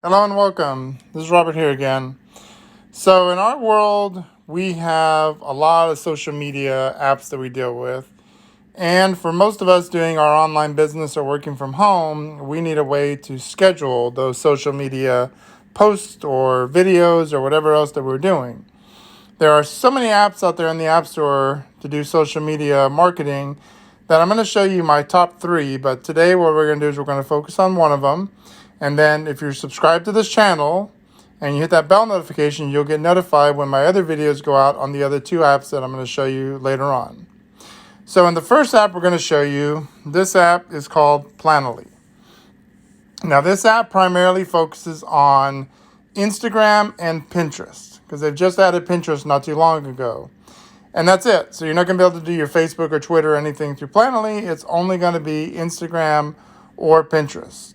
Hello and welcome. This is Robert here again. So, in our world, we have a lot of social media apps that we deal with. And for most of us doing our online business or working from home, we need a way to schedule those social media posts or videos or whatever else that we're doing. There are so many apps out there in the App Store to do social media marketing that I'm going to show you my top three. But today, what we're going to do is we're going to focus on one of them. And then if you're subscribed to this channel and you hit that bell notification, you'll get notified when my other videos go out on the other two apps that I'm going to show you later on. So in the first app we're going to show you, this app is called Planoly. Now this app primarily focuses on Instagram and Pinterest because they've just added Pinterest not too long ago. And that's it. So you're not going to be able to do your Facebook or Twitter or anything through Planoly. It's only going to be Instagram or Pinterest.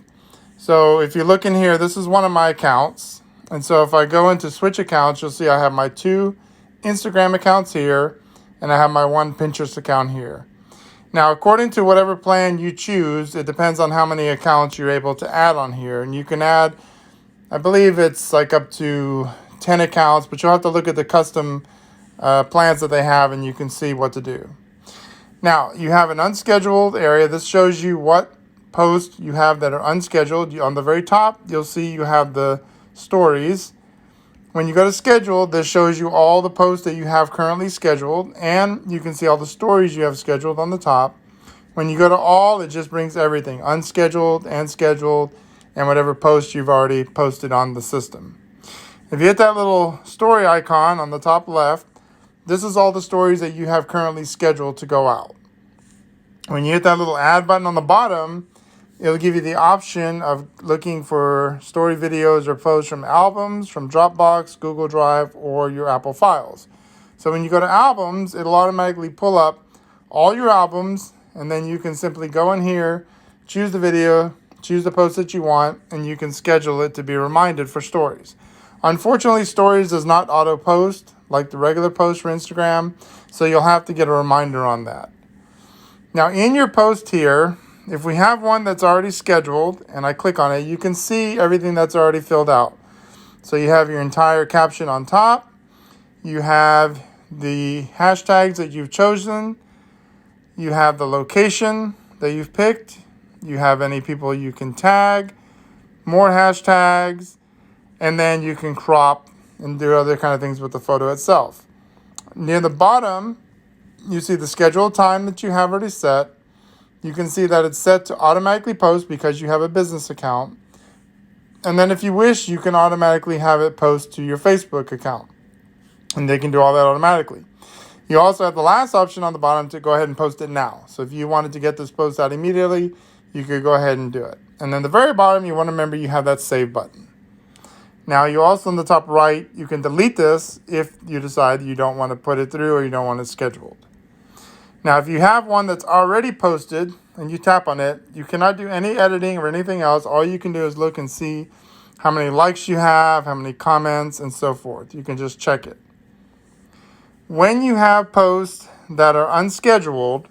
So if you look in here, this is one of my accounts. And so if I go into switch accounts, you'll see I have my two Instagram accounts here, and I have my one Pinterest account here. Now, according to whatever plan you choose, it depends on how many accounts you're able to add on here. And you can add, I believe it's like up to 10 accounts, but you'll have to look at the custom plans that they have and you can see what to do. Now, you have an unscheduled area. This shows you what posts you have that are unscheduled. On the very top, you'll see you have the stories. When you go to schedule, this shows you all the posts that you have currently scheduled, and you can see all the stories you have scheduled on the top. When you go to all, it just brings everything, unscheduled and scheduled, and whatever posts you've already posted on the system. If you hit that little story icon on the top left, this is all the stories that you have currently scheduled to go out. When you hit that little add button on the bottom, it'll give you the option of looking for story videos or posts from albums, from Dropbox, Google Drive, or your Apple files. So when you go to albums, it'll automatically pull up all your albums, and then you can simply go in here, choose the video, choose the post that you want, and you can schedule it to be reminded for stories. Unfortunately, stories does not auto post like the regular post for Instagram, so you'll have to get a reminder on that. Now in your post here, if we have one that's already scheduled and I click on it, you can see everything that's already filled out. So you have your entire caption on top. You have the hashtags that you've chosen. You have the location that you've picked. You have any people you can tag, more hashtags, and then you can crop and do other kind of things with the photo itself. Near the bottom, you see the scheduled time that you have already set. You can see that it's set to automatically post because you have a business account. And then if you wish, you can automatically have it post to your Facebook account. And they can do all that automatically. You also have the last option on the bottom to go ahead and post it now. So if you wanted to get this post out immediately, you could go ahead and do it. And then the very bottom, you want to remember you have that save button. Now you also in the top right, you can delete this if you decide you don't want to put it through or you don't want it scheduled. Now, if you have one that's already posted and you tap on it, you cannot do any editing or anything else. All you can do is look and see how many likes you have, how many comments, and so forth. You can just check it. When you have posts that are unscheduled,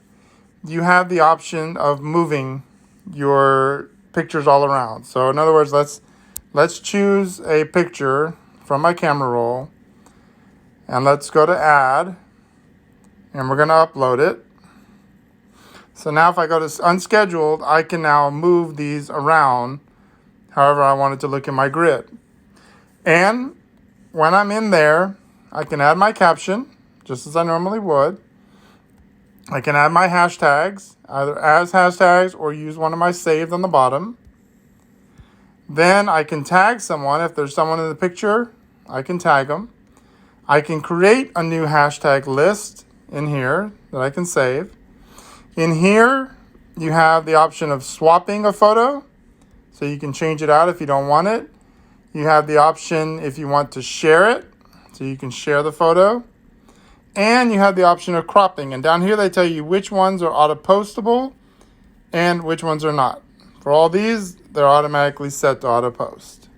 you have the option of moving your pictures all around. So in other words, let's choose a picture from my camera roll, and let's go to add, and we're going to upload it. So now if I go to unscheduled, I can now move these around however I want it to look in my grid. And when I'm in there, I can add my caption just as I normally would. I can add my hashtags, either as hashtags or use one of my saved on the bottom. Then I can tag someone. If there's someone in the picture, I can tag them. I can create a new hashtag list in here that I can save. In here, you have the option of swapping a photo, so you can change it out if you don't want it. You have the option if you want to share it, so you can share the photo. And you have the option of cropping. And down here, they tell you which ones are auto-postable and which ones are not. For all these, they're automatically set to auto-post.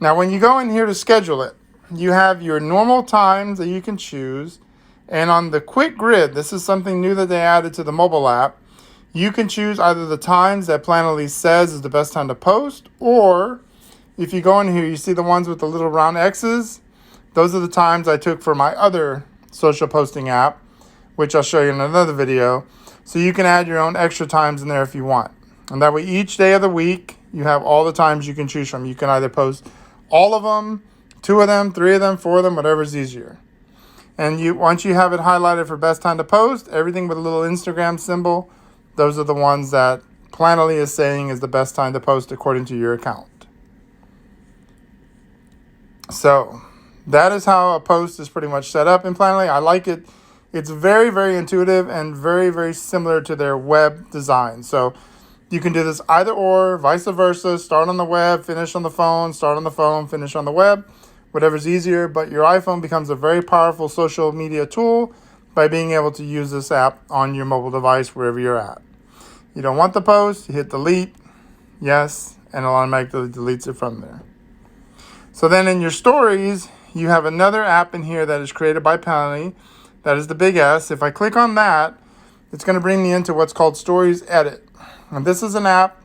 Now, when you go in here to schedule it, you have your normal times that you can choose. And on the quick grid, this is something new that they added to the mobile app. You can choose either the times that Planoly says is the best time to post, or if you go in here, you see the ones with the little round X's. Those are the times I took for my other social posting app, which I'll show you in another video. So you can add your own extra times in there if you want. And that way each day of the week, you have all the times you can choose from. You can either post all of them, 2 of them, 3 of them, 4 of them, whatever's easier. And once you have it highlighted for best time to post, everything with a little Instagram symbol, those are the ones that Planoly is saying is the best time to post according to your account. So that is how a post is pretty much set up in Planoly. I like it. It's very, very intuitive and very, very similar to their web design. So you can do this either or, vice versa. Start on the web, finish on the phone, start on the phone, finish on the web, whatever's easier. But your iPhone becomes a very powerful social media tool by being able to use this app on your mobile device wherever you're at. You don't want the post, you hit delete, yes, and it automatically deletes it from there. So then in your stories, you have another app in here that is created by Planoly. That is the big S. If I click on that, it's going to bring me into what's called Stories Edit. And this is an app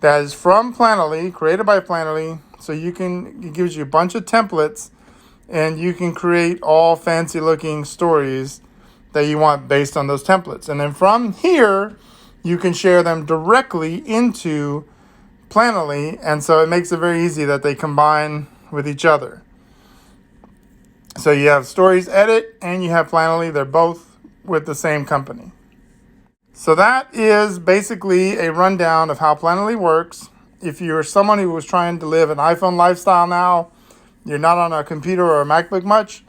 that is from Planoly, created by Planoly. So it gives you a bunch of templates, and you can create all fancy looking stories that you want based on those templates. And then from here, you can share them directly into Planoly. And so it makes it very easy that they combine with each other. So you have Stories Edit and you have Planoly. They're both with the same company. So that is basically a rundown of how Planoly works. If you're someone who was trying to live an iPhone lifestyle now, you're not on a computer or a MacBook much,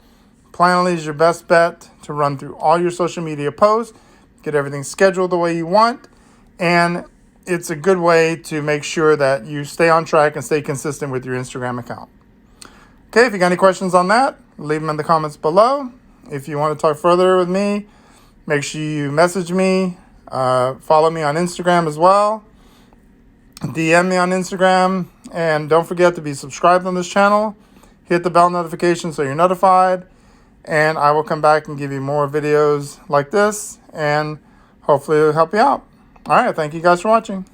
Planoly is your best bet to run through all your social media posts, get everything scheduled the way you want, and it's a good way to make sure that you stay on track and stay consistent with your Instagram account. Okay, if you got any questions on that, leave them in the comments below. If you want to talk further with me, make sure you message me, follow me on Instagram as well, DM me on Instagram, and don't forget to be subscribed on this channel. Hit the bell notification so you're notified, and I will come back and give you more videos like this, and hopefully it'll help you out. All right, thank you guys for watching.